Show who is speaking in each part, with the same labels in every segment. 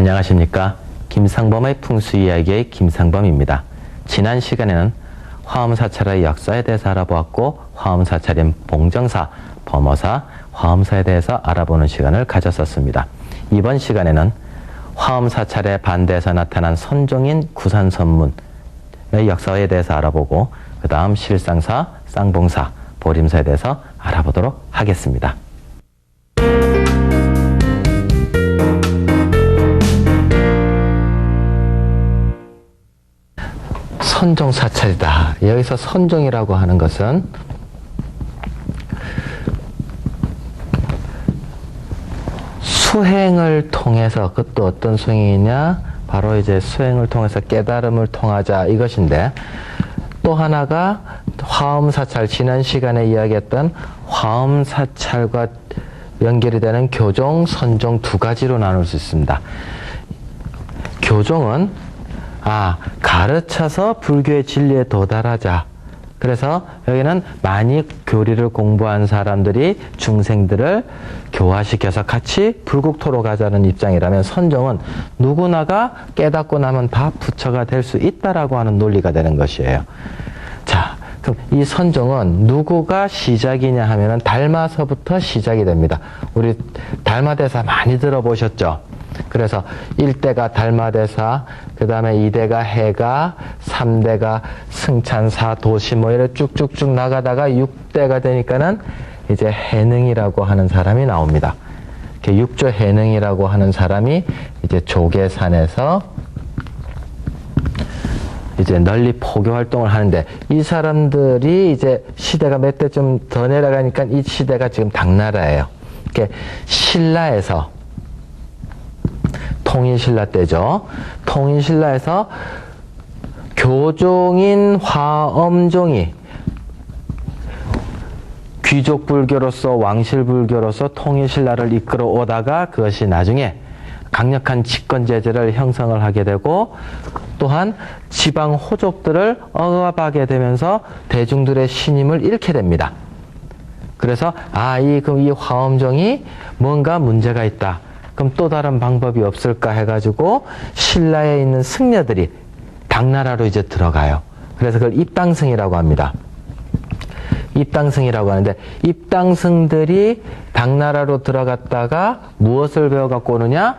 Speaker 1: 안녕하십니까. 김상범의 풍수이야기의 김상범입니다. 지난 시간에는 화엄사찰의 역사에 대해서 알아보았고 화엄사찰인 봉정사, 범어사, 화엄사에 대해서 알아보는 시간을 가졌었습니다. 이번 시간에는 화엄사찰의 반대에서 나타난 선종인 구산선문의 역사에 대해서 알아보고 그 다음 실상사, 쌍봉사, 보림사에 대해서 알아보도록 하겠습니다. 선종사찰이다. 여기서 선종이라고 하는 것은 수행을 통해서, 그것도 어떤 수행이냐? 바로 이제 수행을 통해서 깨달음을 통하자 이것인데, 또 하나가 화엄사찰, 지난 시간에 이야기했던 화엄사찰과 연결이 되는 교종, 선종 두 가지로 나눌 수 있습니다. 교종은 가르쳐서 불교의 진리에 도달하자. 그래서 여기는 많이 교리를 공부한 사람들이 중생들을 교화시켜서 같이 불국토로 가자는 입장이라면, 선종은 누구나가 깨닫고 나면 다 부처가 될 수 있다라고 하는 논리가 되는 것이에요. 자, 그럼 이 선종은 누구가 시작이냐 하면은 달마서부터 시작이 됩니다. 우리 달마대사 많이 들어보셨죠? 그래서 1대가 달마대사, 그 다음에 2대가 해가, 3대가 승찬사, 도시 뭐 이렇게 쭉쭉쭉 나가다가 6대가 되니까는 이제 해능이라고 하는 사람이 나옵니다. 이렇게 육조 해능이라고 하는 사람이 이제 조계산에서 이제 널리 포교 활동을 하는데, 이 사람들이 이제 시대가 몇 대쯤 더 내려가니까 이 시대가 지금 당나라예요. 이렇게 신라에서, 통일신라 때죠. 통일신라에서 교종인 화엄종이 귀족불교로서, 왕실불교로서 통일신라를 이끌어 오다가 그것이 나중에 강력한 집권제재를 형성을 하게 되고, 또한 지방 호족들을 억압하게 되면서 대중들의 신임을 잃게 됩니다. 그래서 그럼 이 화엄종이 뭔가 문제가 있다. 그럼 또 다른 방법이 없을까 해가지고 신라에 있는 승려들이 당나라로 이제 들어가요. 그래서 그걸 입당승이라고 합니다. 입당승이라고 하는데, 입당승들이 당나라로 들어갔다가 무엇을 배워갖고 오느냐?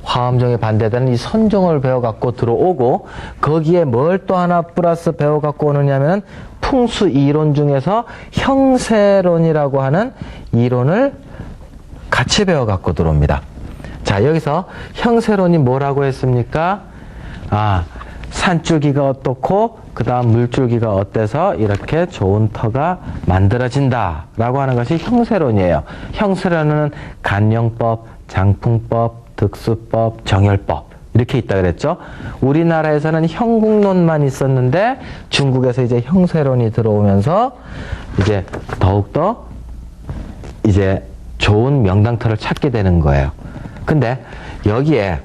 Speaker 1: 화엄종에 반대되는 이 선종을 배워갖고 들어오고, 거기에 뭘 또 하나 플러스 배워갖고 오느냐면 풍수 이론 중에서 형세론이라고 하는 이론을 같이 배워갖고 들어옵니다. 자, 여기서 형세론이 뭐라고 했습니까? 산줄기가 어떻고 그 다음 물줄기가 어때서 이렇게 좋은 터가 만들어진다 라고 하는 것이 형세론이에요. 형세론은 간영법, 장풍법, 득수법, 정열법 이렇게 있다 그랬죠. 우리나라에서는 형국론만 있었는데 중국에서 이제 형세론이 들어오면서 이제 더욱더 이제 좋은 명당터를 찾게 되는 거예요. 근데 여기에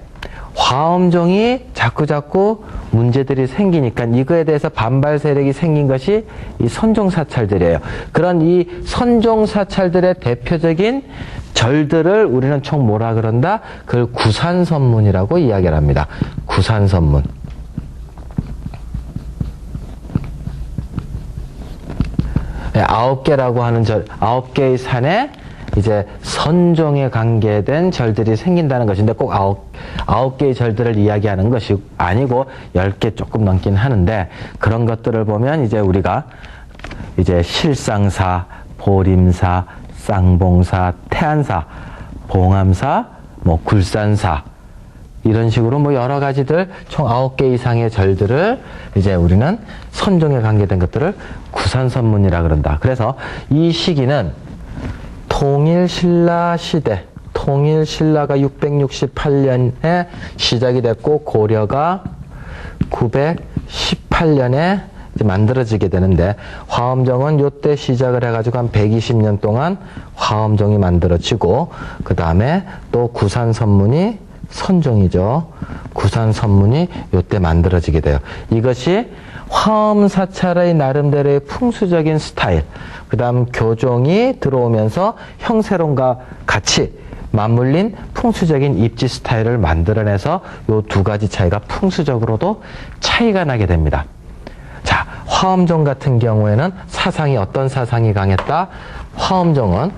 Speaker 1: 화엄종이 자꾸자꾸 문제들이 생기니까 이거에 대해서 반발 세력이 생긴 것이 이 선종사찰들이에요. 그런 이 선종사찰들의 대표적인 절들을 우리는 총 뭐라 그런다? 그걸 구산선문이라고 이야기를 합니다. 구산선문. 네, 9개라고 하는 절, 9개의 산에 이제 선종에 관계된 절들이 생긴다는 것인데, 꼭 9개의 절들을 이야기하는 것이 아니고 10개 조금 넘긴 하는데, 그런 것들을 보면 이제 우리가 이제 실상사, 보림사, 쌍봉사, 태안사, 봉암사, 굴산사 이런 식으로 여러 가지들 총 9개 이상의 절들을 이제 우리는 선종에 관계된 것들을 구산선문이라 그런다. 그래서 이 시기는 통일신라 시대, 통일신라가 668년에 시작이 됐고 고려가 918년에 만들어지게 되는데, 화엄종은 요때 시작을 해가지고 한 120년 동안 화엄종이 만들어지고, 그 다음에 또 구산선문이 선종이죠. 구산선문이 요때 만들어지게 돼요. 이것이 화엄사찰의 나름대로의 풍수적인 스타일, 그 다음 교종이 들어오면서 형세론과 같이 맞물린 풍수적인 입지 스타일을 만들어내서 요 두 가지 차이가 풍수적으로도 차이가 나게 됩니다. 자, 화엄종 같은 경우에는 사상이 어떤 사상이 강했다? 화엄종은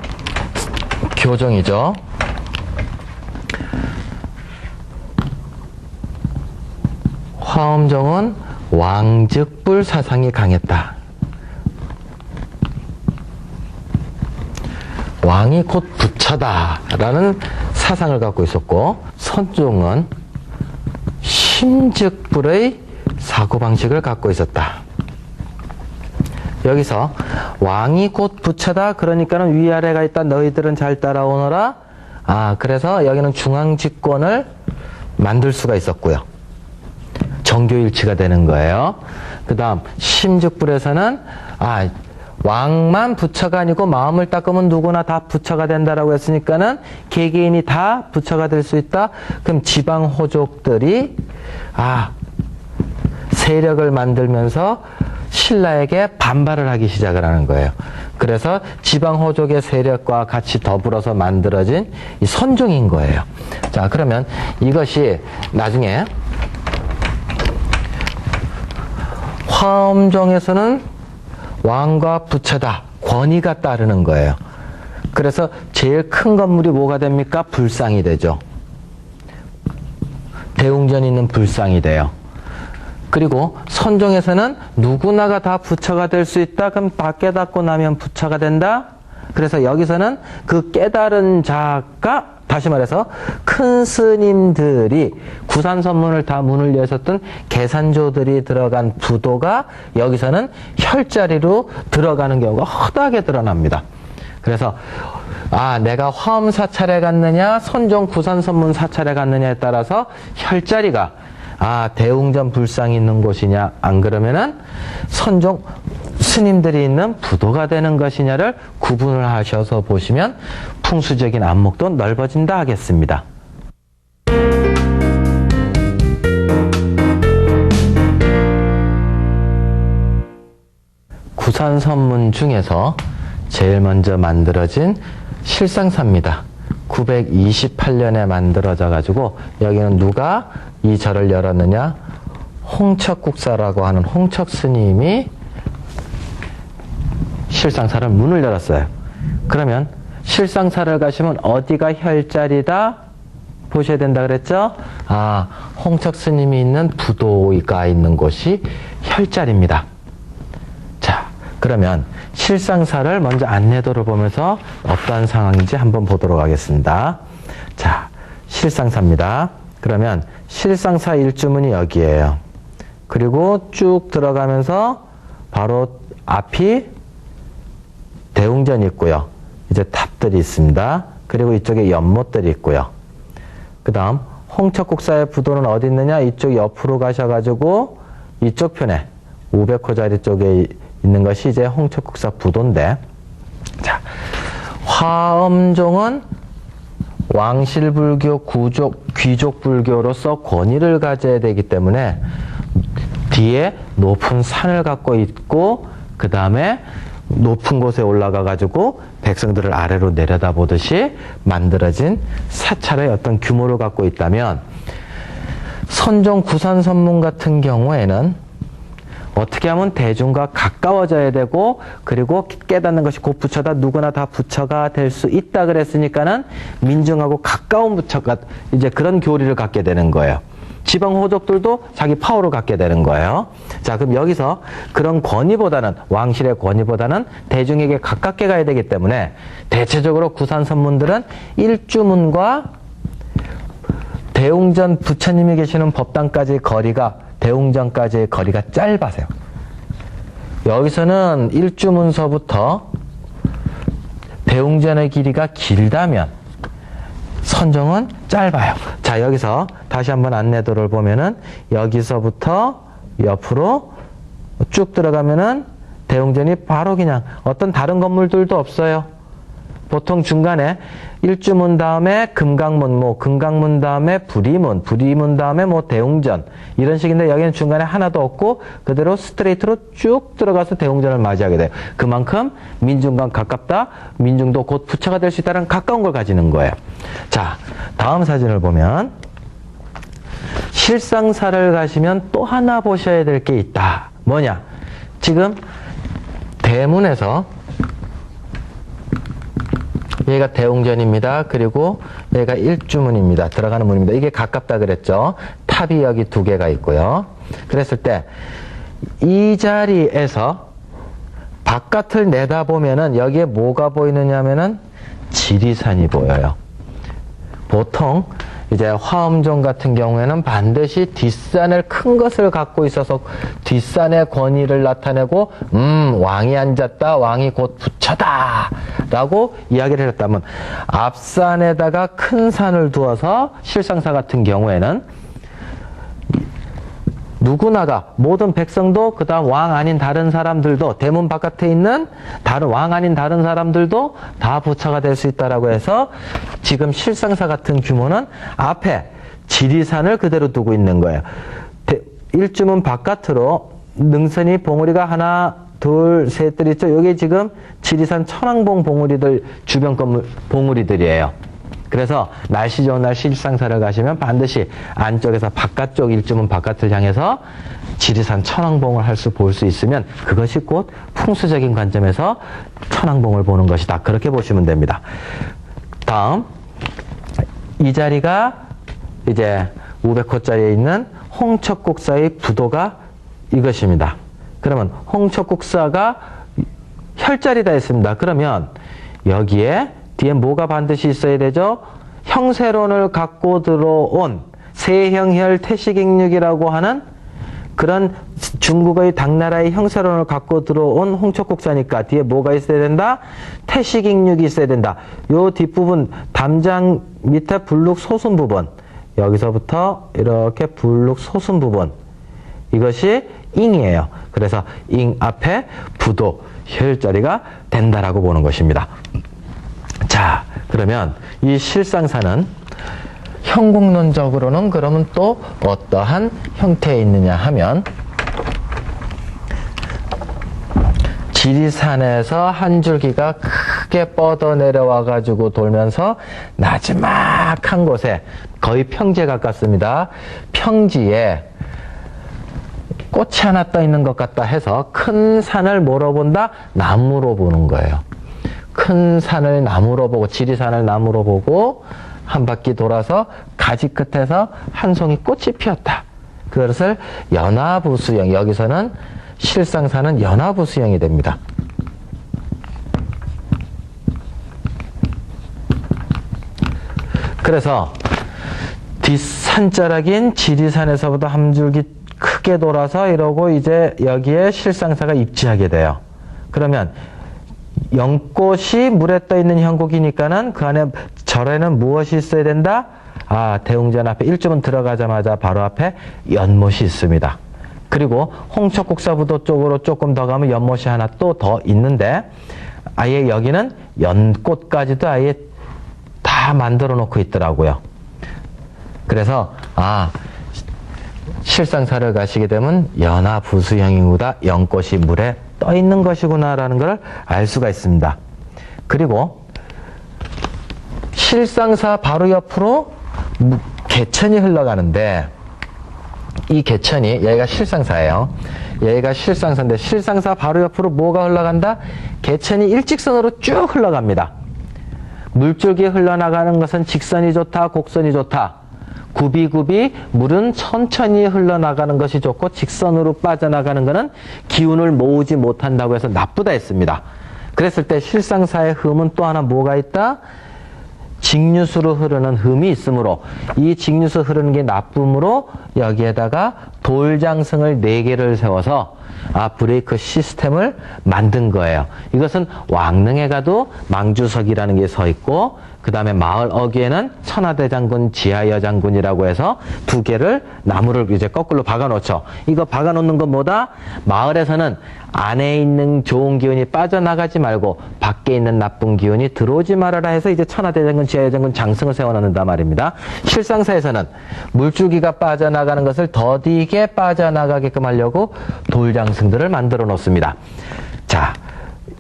Speaker 1: 교종이죠. 화엄종은 왕즉불 사상이 강했다. 왕이 곧 부처다라는 사상을 갖고 있었고, 선종은 심즉불의 사고방식을 갖고 있었다. 여기서 왕이 곧 부처다, 그러니까는 위아래가 있다, 너희들은 잘 따라오너라. 그래서 여기는 중앙집권을 만들 수가 있었고요. 정교일치가 되는 거예요. 그 다음 심즉불에서는 왕만 부처가 아니고 마음을 닦으면 누구나 다 부처가 된다라고 했으니까는 개개인이 다 부처가 될 수 있다. 그럼 지방 호족들이 세력을 만들면서 신라에게 반발을 하기 시작을 하는 거예요. 그래서 지방 호족의 세력과 같이 더불어서 만들어진 이 선종인 거예요. 자, 그러면 이것이 나중에 화엄종에서는 왕과 부처다, 권위가 따르는 거예요. 그래서 제일 큰 건물이 뭐가 됩니까? 불상이 되죠. 대웅전이 있는 불상이 돼요. 그리고 선종에서는 누구나가 다 부처가 될 수 있다. 그럼 다 깨닫고 나면 부처가 된다. 그래서 여기서는 그 깨달은 자가, 다시 말해서 큰 스님들이 구산선문을 다 문을 여셨던 계산조들이 들어간 부도가 여기서는 혈자리로 들어가는 경우가 허다하게 드러납니다. 그래서 내가 화엄 사찰에 갔느냐, 선종 구산선문 사찰에 갔느냐에 따라서 혈자리가 대웅전 불상이 있는 곳이냐, 안 그러면은 선종 스님들이 있는 부도가 되는 것이냐를 구분을 하셔서 보시면 풍수적인 안목도 넓어진다 하겠습니다. 구산선문 중에서 제일 먼저 만들어진 실상사입니다. 928년에 만들어져 가지고 여기는 누가 이 절을 열었느냐? 홍척국사라고 하는 홍척 스님이 실상사를 문을 열었어요. 그러면 실상사를 가시면 어디가 혈자리다 보셔야 된다 그랬죠? 홍척 스님이 있는 부도가 있는 곳이 혈자리입니다. 자, 그러면 실상사를 먼저 안내도를 보면서 어떠한 상황인지 한번 보도록 하겠습니다. 자, 실상사입니다. 그러면 실상사 일주문이 여기에요. 그리고 쭉 들어가면서 바로 앞이 대웅전이 있고요. 이제 탑들이 있습니다. 그리고 이쪽에 연못들이 있고요. 그 다음 홍척국사의 부도는 어디 있느냐? 이쪽 옆으로 가셔가지고 이쪽 편에 500호짜리 쪽에 있는 것이 이제 홍척국사 부도인데, 자, 화엄종은 왕실불교, 귀족불교로서 권위를 가져야 되기 때문에 뒤에 높은 산을 갖고 있고, 그 다음에 높은 곳에 올라가 가지고 백성들을 아래로 내려다보듯이 만들어진 사찰의 어떤 규모를 갖고 있다면, 선종 구산선문 같은 경우에는 어떻게 하면 대중과 가까워져야 되고, 그리고 깨닫는 것이 곧 부처다, 누구나 다 부처가 될 수 있다 그랬으니까는 민중하고 가까운 부처가 이제 그런 교리를 갖게 되는 거예요. 지방 호족들도 자기 파워를 갖게 되는 거예요. 자, 그럼 여기서 그런 권위보다는, 왕실의 권위보다는 대중에게 가깝게 가야 되기 때문에 대체적으로 구산선문들은 일주문과 대웅전 부처님이 계시는 법당까지의 거리가, 대웅전까지의 거리가 짧아서요. 여기서는 일주문서부터 대웅전의 길이가 길다면 선종은 짧아요. 자, 여기서 다시 한번 안내도를 보면은 여기서부터 옆으로 쭉 들어가면은 대웅전이 바로 그냥 어떤 다른 건물들도 없어요. 보통 중간에 일주문 다음에 금강문, 뭐 금강문 다음에 부리문, 부리문 다음에 뭐 대웅전 이런 식인데 여기는 중간에 하나도 없고 그대로 스트레이트로 쭉 들어가서 대웅전을 맞이하게 돼요. 그만큼 민중과 가깝다, 민중도 곧 부처가 될 수 있다는 가까운 걸 가지는 거예요. 자, 다음 사진을 보면 실상사를 가시면 또 하나 보셔야 될 게 있다. 뭐냐? 지금 대문에서 얘가 대웅전입니다. 그리고 얘가 일주문입니다. 들어가는 문입니다. 이게 가깝다 그랬죠. 탑이 여기 두 개가 있고요. 그랬을 때 이 자리에서 바깥을 내다보면은 여기에 뭐가 보이느냐 하면은 지리산이 보여요. 보통 이제 화엄종 같은 경우에는 반드시 뒷산을 큰 것을 갖고 있어서 뒷산의 권위를 나타내고 왕이 앉았다, 왕이 곧 부처다 라고 이야기를 했다면 앞산에다가 큰 산을 두어서 실상사 같은 경우에는 누구나가 모든 백성도 그 다음 왕 아닌 다른 사람들도 대문 바깥에 있는 다른 왕 아닌 다른 사람들도 다 부처가 될 수 있다라고 해서 지금 실상사 같은 규모는 앞에 지리산을 그대로 두고 있는 거예요. 일주문 바깥으로 능선이 봉우리가 하나 둘 셋들 있죠. 여기 지금 지리산 천왕봉 봉우리들 주변 건물 봉우리들이에요. 그래서 날씨 좋은 날 실상사를 가시면 반드시 안쪽에서 바깥쪽 일주문 바깥을 향해서 지리산 천왕봉을 볼 수 있으면 그것이 곧 풍수적인 관점에서 천왕봉을 보는 것이다. 그렇게 보시면 됩니다. 다음 이 자리가 이제 500호짜리에 있는 홍척국사의 부도가 이것입니다. 그러면 홍척국사가 혈자리다 했습니다. 그러면 여기에 뒤에 뭐가 반드시 있어야 되죠? 형세론을 갖고 들어온 세형혈 태식익육이라고 하는 그런 중국의 당나라의 형세론을 갖고 들어온 홍척국사니까 뒤에 뭐가 있어야 된다? 태식익육이 있어야 된다. 요 뒷부분 담장 밑에 불룩 소순 부분 여기서부터 이렇게 불룩 소순 부분 이것이 잉이에요. 그래서 잉 앞에 부도 혈자리가 된다라고 보는 것입니다. 자, 그러면 이 실상사는 형국론적으로는 그러면 또 어떠한 형태에 있느냐 하면 지리산에서 한 줄기가 크게 뻗어 내려와 가지고 돌면서 나지막한 곳에 거의 평지에 가깝습니다. 평지에 꽃이 하나 떠 있는 것 같다 해서 큰 산을 뭐로 본다? 나무로 보는 거예요. 큰 산을 나무로 보고 지리산을 나무로 보고 한 바퀴 돌아서 가지 끝에서 한 송이 꽃이 피었다. 그것을 연화부수형, 여기서는 실상사는 연화부수형이 됩니다. 그래서 뒷산자락인 지리산에서부터 한 줄기 크게 돌아서 이러고 이제 여기에 실상사가 입지하게 돼요. 그러면 연꽃이 물에 떠 있는 형국이니까는 그 안에 절에는 무엇이 있어야 된다? 아, 대웅전 앞에 일주문 들어가자마자 바로 앞에 연못이 있습니다. 그리고 홍척국사부도 쪽으로 조금 더 가면 연못이 하나 또 더 있는데 아예 여기는 연꽃까지도 아예 다 만들어 놓고 있더라고요. 그래서 실상사를 가시게 되면 연화부수형이구나, 연꽃이 물에 떠 있는 것이구나라는 걸 알 수가 있습니다. 그리고 실상사 바로 옆으로 개천이 흘러가는데 이 개천이 여기가 실상사예요. 여기가 실상사인데 실상사 바로 옆으로 뭐가 흘러간다? 개천이 일직선으로 쭉 흘러갑니다. 물줄기 흘러나가는 것은 직선이 좋다, 곡선이 좋다. 굽이굽이 물은 천천히 흘러나가는 것이 좋고 직선으로 빠져나가는 것은 기운을 모으지 못한다고 해서 나쁘다 했습니다. 그랬을 때 실상사의 흠은 또 하나 뭐가 있다? 직류수로 흐르는 흠이 있으므로 이 직류수 흐르는 게 나쁨으로 여기에다가 돌장승을 4개를 세워서 브레이크 시스템을 만든 거예요. 이것은 왕릉에 가도 망주석이라는 게 서 있고 그 다음에 마을 어귀에는 천하대장군, 지하여장군이라고 해서 두 개를 나무를 이제 거꾸로 박아 놓죠. 이거 박아 놓는 건 뭐다? 마을에서는 안에 있는 좋은 기운이 빠져나가지 말고 밖에 있는 나쁜 기운이 들어오지 말아라 해서 이제 천하대장군, 지하여장군 장승을 세워 놓는단 말입니다. 실상사에서는 물줄기가 빠져나가는 것을 더디게 빠져나가게끔 하려고 돌장승들을 만들어 놓습니다. 자,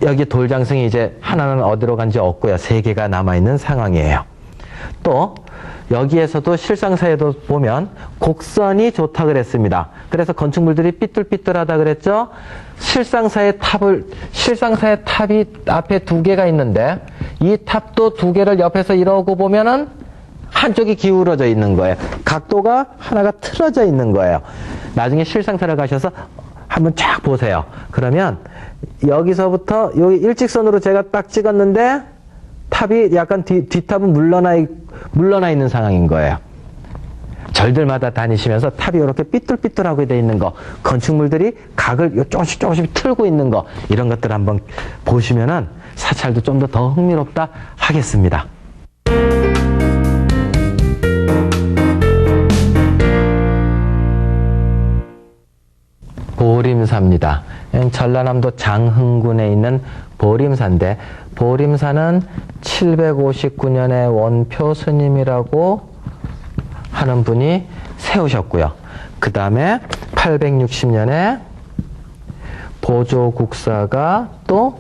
Speaker 1: 여기 돌장승이 이제 하나는 어디로 간지 없고요. 3개가 남아있는 상황이에요. 또 여기에서도 실상사에도 보면 곡선이 좋다 그랬습니다. 그래서 건축물들이 삐뚤삐뚤하다 그랬죠. 실상사의 탑이 앞에 2개가 있는데 이 탑도 2개를 옆에서 이러고 보면은 한쪽이 기울어져 있는 거예요. 각도가 하나가 틀어져 있는 거예요. 나중에 실상사를 가셔서 한번 쫙 보세요. 그러면 여기서부터 여기 일직선으로 제가 딱 찍었는데 탑이 약간 뒷탑은 물러나 있는 상황인 거예요. 절들마다 다니시면서 탑이 이렇게 삐뚤삐뚤하게 돼 있는 거, 건축물들이 각을 조금씩 틀고 있는 거, 이런 것들 한번 보시면은 사찰도 좀 더 흥미롭다 하겠습니다. 보림사입니다. 전라남도 장흥군에 있는 보림사인데, 보림사는 759년에 원표 스님이라고 하는 분이 세우셨고요. 그 다음에 860년에 보조국사가 또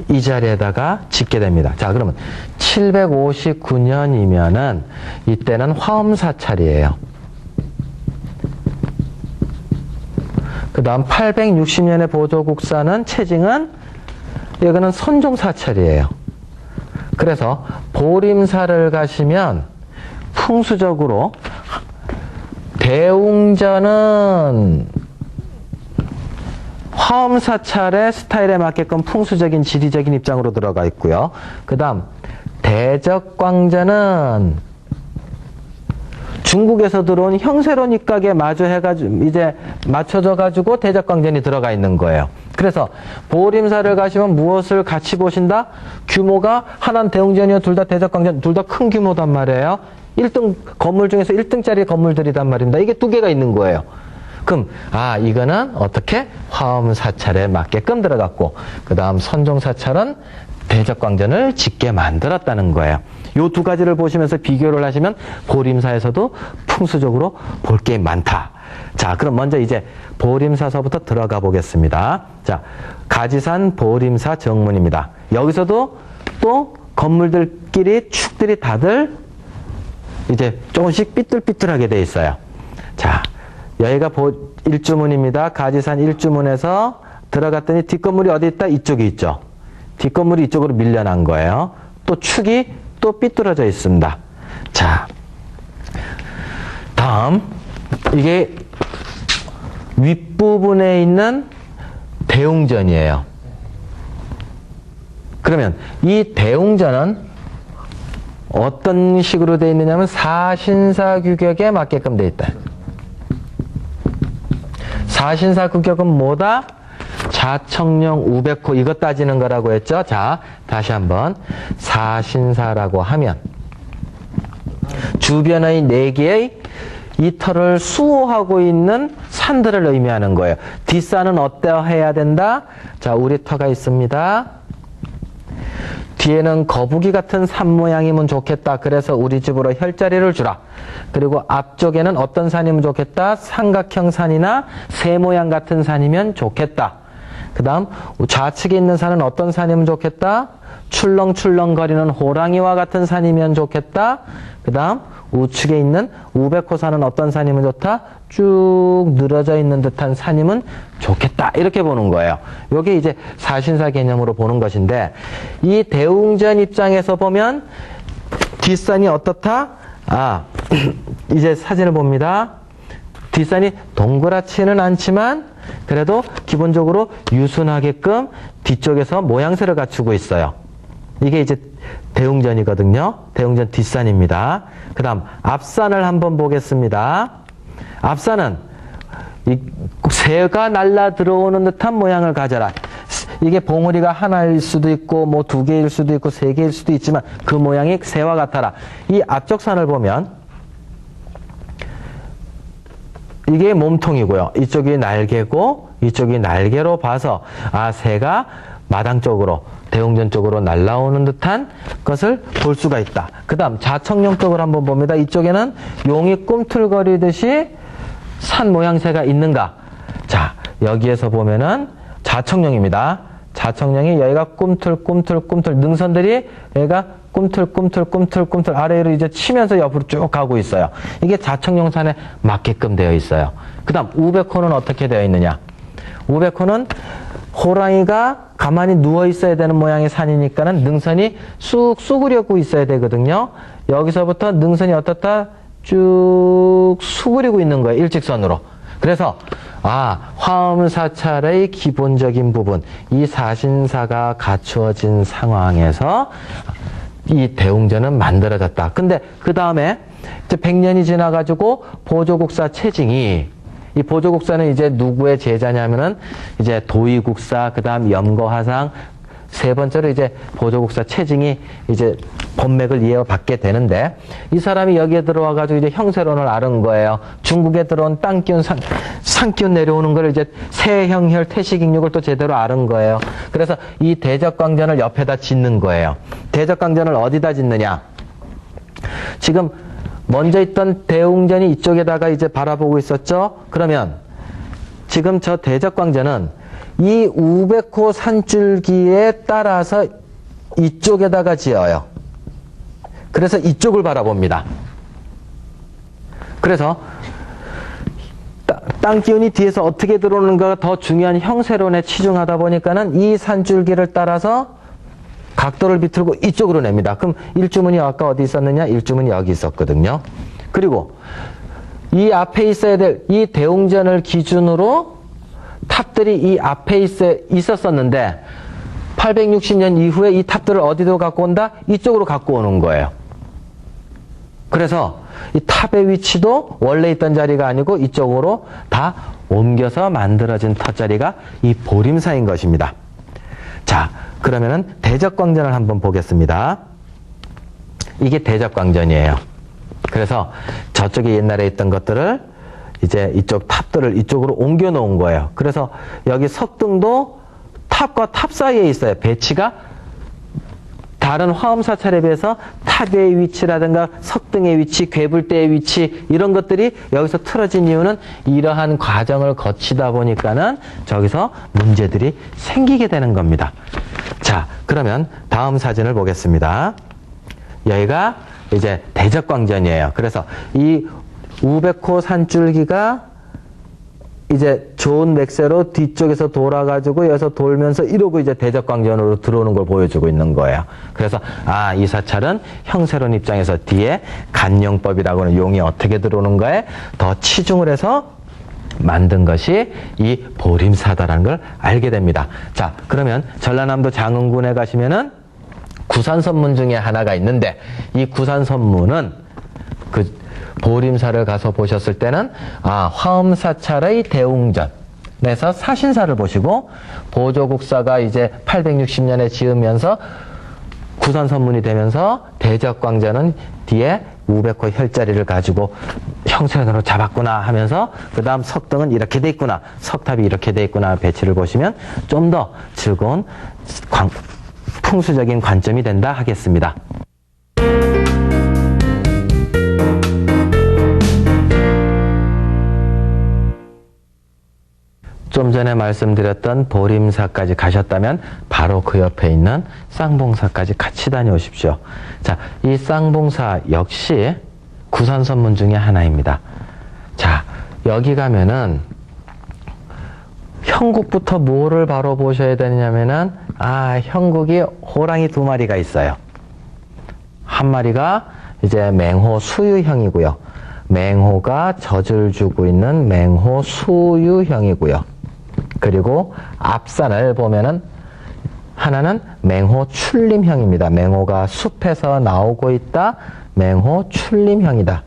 Speaker 1: 이 자리에다가 짓게 됩니다. 자, 그러면 759년이면은 이때는 화엄사찰이에요. 그 다음 860년에 보조국사는 체징은 여기는 선종사찰이에요. 그래서 보림사를 가시면 풍수적으로 대웅전은 화엄사찰의 스타일에 맞게끔 풍수적인 지리적인 입장으로 들어가 있고요. 그 다음 대적광전은 중국에서 들어온 형세론 입각에 마주해가지고 이제 맞춰져가지고 대적광전이 들어가 있는 거예요. 그래서 보림사를 가시면 무엇을 같이 보신다? 규모가 하나는 대웅전이요, 둘 다 대적광전, 둘 다 큰 규모단 말이에요. 1등 건물 중에서 1등짜리 건물들이단 말입니다. 이게 2개가 있는 거예요. 그럼 이거는 어떻게 화엄사찰에 맞게끔 들어갔고, 그 다음 선종사찰은 대적광전을 짓게 만들었다는 거예요. 요 2가지를 보시면서 비교를 하시면 보림사에서도 풍수적으로 볼 게 많다. 자, 그럼 먼저 이제 보림사서부터 들어가 보겠습니다. 자, 가지산 보림사 정문입니다. 여기서도 또 건물들끼리 축들이 다들 이제 조금씩 삐뚤삐뚤하게 돼 있어요. 자, 여기가 일주문입니다. 가지산 일주문에서 들어갔더니 뒷건물이 어디 있다? 이쪽에 있죠. 뒷건물이 이쪽으로 밀려난 거예요. 또 축이 또 삐뚤어져 있습니다. 자, 다음 이게 윗부분에 있는 대웅전이에요. 그러면 이 대웅전은 어떤 식으로 되어 있느냐면 사신사규격에 맞게끔 되어 있다. 사신사규격은 뭐다? 자청령 우백호 이거 따지는 거라고 했죠. 자, 다시 한번 사신사라고 하면 주변의 4개의 이 터를 수호하고 있는 산들을 의미하는 거예요. 뒷산은 어떠해야 된다? 자, 우리 터가 있습니다. 뒤에는 거북이 같은 산 모양이면 좋겠다. 그래서 우리 집으로 혈자리를 주라. 그리고 앞쪽에는 어떤 산이면 좋겠다? 삼각형 산이나 새 모양 같은 산이면 좋겠다. 그 다음 좌측에 있는 산은 어떤 산이면 좋겠다? 출렁출렁거리는 호랑이와 같은 산이면 좋겠다. 그 다음 우측에 있는 우백호산은 어떤 산이면 좋다? 쭉 늘어져 있는 듯한 산이면 좋겠다. 이렇게 보는 거예요. 이게 이제 사신사 개념으로 보는 것인데, 이 대웅전 입장에서 보면 뒷산이 어떻다? 이제 사진을 봅니다. 뒷산이 동그랗지는 않지만 그래도 기본적으로 유순하게끔 뒤쪽에서 모양새를 갖추고 있어요. 이게 이제 대웅전이거든요. 대웅전 뒷산입니다. 그 다음 앞산을 한번 보겠습니다. 앞산은 이 새가 날라 들어오는 듯한 모양을 가져라. 이게 봉우리가 하나일 수도 있고 뭐 두 개일 수도 있고 세 개일 수도 있지만 그 모양이 새와 같아라. 이 앞쪽 산을 보면 이게 몸통이고요. 이쪽이 날개고 이쪽이 날개로 봐서 아, 새가 마당 쪽으로 대웅전 쪽으로 날아오는 듯한 것을 볼 수가 있다. 그 다음 자청룡 쪽을 한번 봅니다. 이쪽에는 용이 꿈틀거리듯이 산 모양새가 있는가. 자, 여기에서 보면은 자청룡입니다. 자청룡이 여기가 꿈틀 능선들이 여기가 꿈틀 아래로 이제 치면서 옆으로 쭉 가고 있어요. 이게 자청룡산에 맞게끔 되어 있어요. 그 다음 우백호는 어떻게 되어 있느냐. 우백호는 호랑이가 가만히 누워 있어야 되는 모양의 산이니까는 능선이 쑥 수그려고 있어야 되거든요. 여기서부터 능선이 어떻다? 쭉 수그리고 있는 거예요. 일직선으로. 그래서 아, 화엄사찰의 기본적인 부분, 이 사신사가 갖추어진 상황에서 이 대웅전은 만들어졌다. 근데 그 다음에 이제 100년이 지나가지고 보조국사 채징이, 이 보조국사는 이제 누구의 제자냐면은 이제 도의국사, 그 다음 염거화상, 세 번째로 이제 보조국사 채징이 이제 본맥을 이어받게 되는데, 이 사람이 여기에 들어와가지고 이제 형세론을 앓은 거예요. 중국에 들어온 땅기운, 산기운 내려오는 걸 이제 세형혈, 태식익육을 또 제대로 앓은 거예요. 그래서 이 대적광전을 옆에다 짓는 거예요. 대적광전을 어디다 짓느냐? 지금 먼저 있던 대웅전이 이쪽에다가 이제 바라보고 있었죠? 그러면 지금 저 대적광전은 이 우백호 산줄기에 따라서 이쪽에다가 지어요. 그래서 이쪽을 바라봅니다. 그래서 땅 기운이 뒤에서 어떻게 들어오는가가 더 중요한 형세론에 치중하다 보니까는 이 산줄기를 따라서 각도를 비틀고 이쪽으로 냅니다. 그럼 일주문이 아까 어디 있었느냐? 일주문이 여기 있었거든요. 그리고 이 앞에 있어야 될 이 대웅전을 기준으로 탑들이 이 앞에 있었었는데 860년 이후에 이 탑들을 어디로 갖고 온다? 이쪽으로 갖고 오는 거예요. 그래서 이 탑의 위치도 원래 있던 자리가 아니고 이쪽으로 다 옮겨서 만들어진 탑자리가 이 보림사인 것입니다. 자, 그러면은 대적광전을 한번 보겠습니다. 이게 대적광전이에요. 그래서 저쪽에 옛날에 있던 것들을 이제 이쪽 탑들을 이쪽으로 옮겨 놓은 거예요. 그래서 여기 석등도 탑과 탑 사이에 있어요. 배치가 다른 화엄사찰에 비해서 탑의 위치라든가 석등의 위치, 괴불대의 위치 이런 것들이 여기서 틀어진 이유는 이러한 과정을 거치다 보니까는 저기서 문제들이 생기게 되는 겁니다. 자, 그러면 다음 사진을 보겠습니다. 여기가 이제 대적광전이에요. 그래서 이 우백호 산줄기가 이제 좋은 맥세로 뒤쪽에서 돌아가지고 여기서 돌면서 이러고 이제 대적광전으로 들어오는 걸 보여주고 있는 거예요. 그래서 아, 이 사찰은 형세론 입장에서 뒤에 간용법이라고 하는 용이 어떻게 들어오는가에 더 치중을 해서 만든 것이 이 보림사다라는 걸 알게 됩니다. 자, 그러면 전라남도 장흥군에 가시면은 구산선문 중에 하나가 있는데 이 구산선문은 그 보림사를 가서 보셨을 때는 아, 화엄사찰의 대웅전에서 사신사를 보시고 보조국사가 이제 860년에 지으면서 구산선문이 되면서 대적광전은 뒤에 우백호 혈자리를 가지고 형세론으로 잡았구나 하면서 그 다음 석등은 이렇게 돼 있구나, 석탑이 이렇게 돼 있구나 배치를 보시면 좀 더 즐거운 풍수적인 관점이 된다 하겠습니다. 좀 전에 말씀드렸던 보림사까지 가셨다면 바로 그 옆에 있는 쌍봉사까지 같이 다녀오십시오. 자, 이 쌍봉사 역시 구산선문 중에 하나입니다. 자, 여기 가면은 형국부터 뭐를 바로 보셔야 되냐면은 아, 형국이 호랑이 2마리가 있어요. 한 마리가 이제 맹호 수유형이고요. 맹호가 젖을 주고 있는 맹호 수유형이고요. 그리고 앞산을 보면은 하나는 맹호 출림형입니다. 맹호가 숲에서 나오고 있다. 맹호 출림형이다.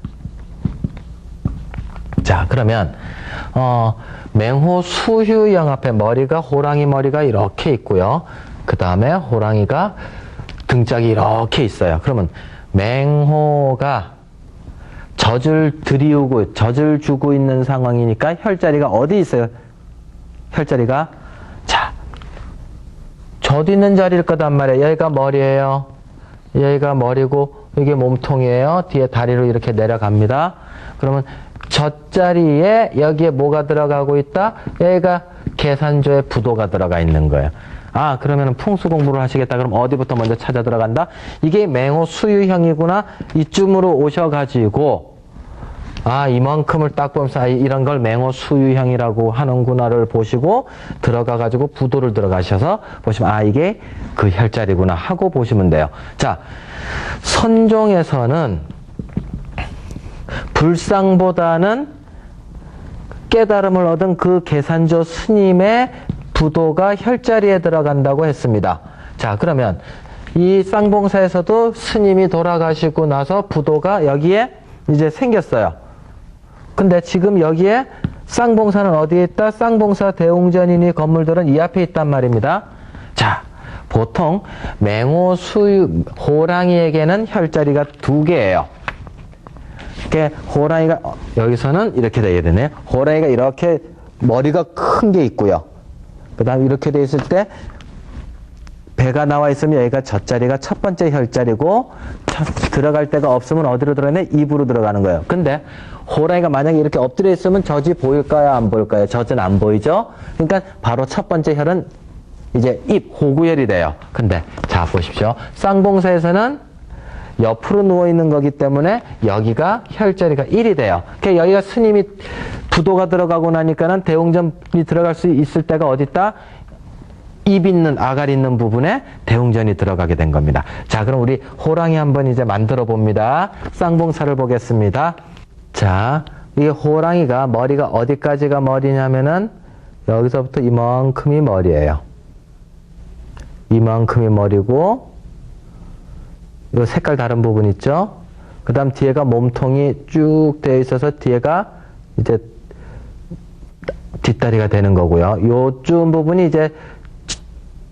Speaker 1: 자, 그러면 맹호 수유형 앞에 머리가, 호랑이 머리가 이렇게 있고요. 그 다음에 호랑이가 등짝이 이렇게 있어요. 그러면 맹호가 젖을 들이우고 젖을 주고 있는 상황이니까 혈자리가 어디 있어요? 혈자리가, 자, 젖 있는 자리일 거단 말이에요. 여기가 머리예요. 여기가 머리고 이게 몸통이에요. 뒤에 다리로 이렇게 내려갑니다. 그러면 젖자리에 여기에 뭐가 들어가고 있다? 여기가 계산조에 부도가 들어가 있는 거예요. 아, 그러면 풍수 공부를 하시겠다. 그럼 어디부터 먼저 찾아 들어간다? 이게 맹호 수유형이구나. 이쯤으로 오셔가지고, 아, 이만큼을 딱 보면서, 아, 이런 걸 맹호 수유형이라고 하는구나를 보시고, 들어가가지고 부도를 들어가셔서 보시면, 아, 이게 그 혈자리구나 하고 보시면 돼요. 자, 선종에서는 불상보다는 깨달음을 얻은 그 계산조 스님의 부도가 혈자리에 들어간다고 했습니다. 자, 그러면 이 쌍봉사에서도 스님이 돌아가시고 나서 부도가 여기에 이제 생겼어요. 근데 지금 여기에 쌍봉사는 어디에 있다? 쌍봉사 대웅전이니 건물들은 이 앞에 있단 말입니다. 자, 보통 맹호 수유 호랑이에게는 혈자리가 2개예요. 이렇게 호랑이가 여기서는 이렇게 돼야 되네요. 호랑이가 이렇게 머리가 큰 게 있고요. 그 다음에 이렇게 돼 있을 때 배가 나와 있으면 여기가 젖자리가 첫 번째 혈자리고 들어갈 데가 없으면 어디로 들어가냐? 입으로 들어가는 거예요. 근데 호랑이가 만약에 이렇게 엎드려 있으면 젖이 보일까요? 안 보일까요? 젖은 안 보이죠? 그러니까 바로 첫 번째 혈은 이제 입, 호구혈이 돼요. 근데 자, 보십시오. 쌍봉사에서는 옆으로 누워있는 거기 때문에 여기가 혈자리가 1이 돼요. 그러니까 여기가 스님이 부도가 들어가고 나니까는 대웅전이 들어갈 수 있을 때가 어디 있다? 입 있는, 아가리 있는 부분에 대웅전이 들어가게 된 겁니다. 자, 그럼 우리 호랑이 한번 이제 만들어 봅니다. 쌍봉사를 보겠습니다. 자, 이 호랑이가 머리가 어디까지가 머리냐면은 여기서부터 이만큼이 머리예요. 이만큼이 머리고, 이 색깔 다른 부분 있죠? 그 다음 뒤에가 몸통이 쭉 되어 있어서 뒤에가 이제 뒷다리가 되는 거고요. 요쯤 부분이 이제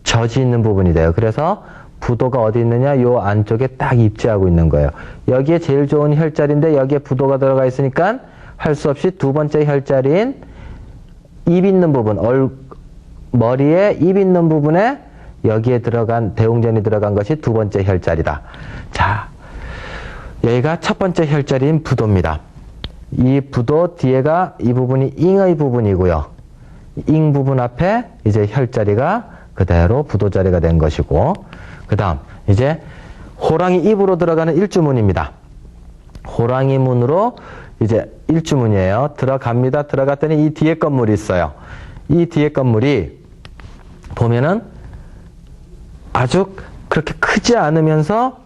Speaker 1: 젖이 있는 부분이 돼요. 그래서 부도가 어디 있느냐? 요 안쪽에 딱 입지하고 있는 거예요. 여기에 제일 좋은 혈자리인데 여기에 부도가 들어가 있으니까 할 수 없이 두 번째 혈자리인 입 있는 부분, 머리에 입 있는 부분에 여기에 들어간 대웅전이 들어간 것이 두 번째 혈자리다. 자, 여기가 첫 번째 혈자리인 부도입니다. 이 부도 뒤에가 이 부분이 잉의 부분이고요. 잉 부분 앞에 이제 혈자리가 그대로 부도자리가 된 것이고, 그 다음 이제 호랑이 입으로 들어가는 일주문입니다. 호랑이 문으로 이제 일주문이에요. 들어갑니다. 들어갔더니 이 뒤에 건물이 있어요. 이 뒤에 건물이 보면은 아주 그렇게 크지 않으면서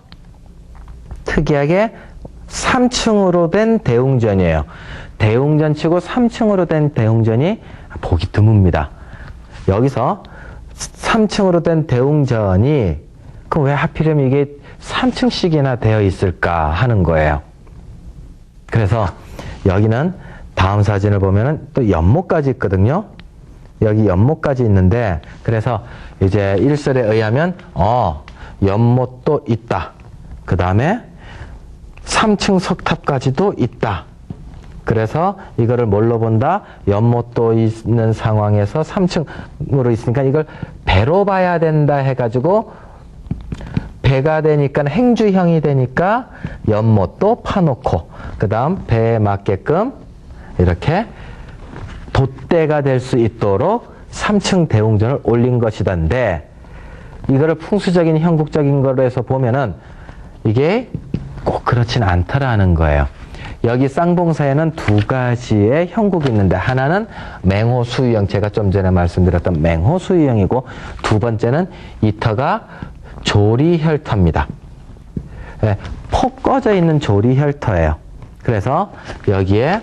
Speaker 1: 특이하게 3층으로 된 대웅전이에요. 대웅전치고 3층으로 된 대웅전이 보기 드뭅니다. 여기서 3층으로 된 대웅전이 그럼 왜 하필이면 이게 3층씩이나 되어 있을까 하는 거예요. 그래서 여기는 다음 사진을 보면은 또 연못까지 있거든요. 여기 연못까지 있는데, 그래서 이제 일설에 의하면 연못도 있다. 그 다음에 3층 석탑까지도 있다. 그래서 이거를 뭘로 본다? 연못도 있는 상황에서 3층으로 있으니까 이걸 배로 봐야 된다 해가지고, 배가 되니까 행주형이 되니까 연못도 파놓고, 그 다음 배에 맞게끔 이렇게 돛대가 될 수 있도록 3층 대웅전을 올린 것이던데, 이거를 풍수적인 형국적인 거로 해서 보면은 이게 꼭 그렇진 않더라는 거예요. 여기 쌍봉사에는 두 가지의 형국이 있는데, 하나는 맹호수유형, 제가 좀 전에 말씀드렸던 맹호수유형이고, 두 번째는 이 터가 조리혈터입니다. 네, 폭 꺼져 있는 조리혈터예요. 그래서 여기에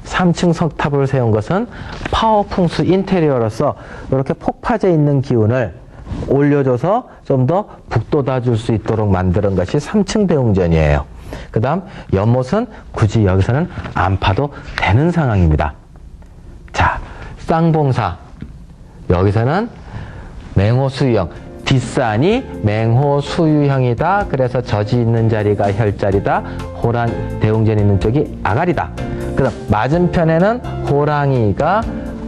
Speaker 1: 3층 석탑을 세운 것은 파워풍수 인테리어로서 이렇게 폭파져 있는 기운을 올려줘서 좀 더 북돋아 줄 수 있도록 만드는 것이 3층 대웅전이에요. 그 다음 연못은 굳이 여기서는 안 파도 되는 상황입니다. 쌍봉사. 여기서는 맹호수유형. 뒷산이 맹호수유형이다. 그래서 젖이 있는 자리가 혈자리다. 대웅전 있는 쪽이 아가리다. 그다음 맞은편에는 호랑이가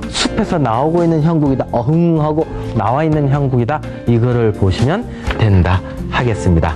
Speaker 1: 숲에서 나오고 있는 형국이다. 어흥하고 나와 있는 형국이다. 이거를 보시면 된다 하겠습니다.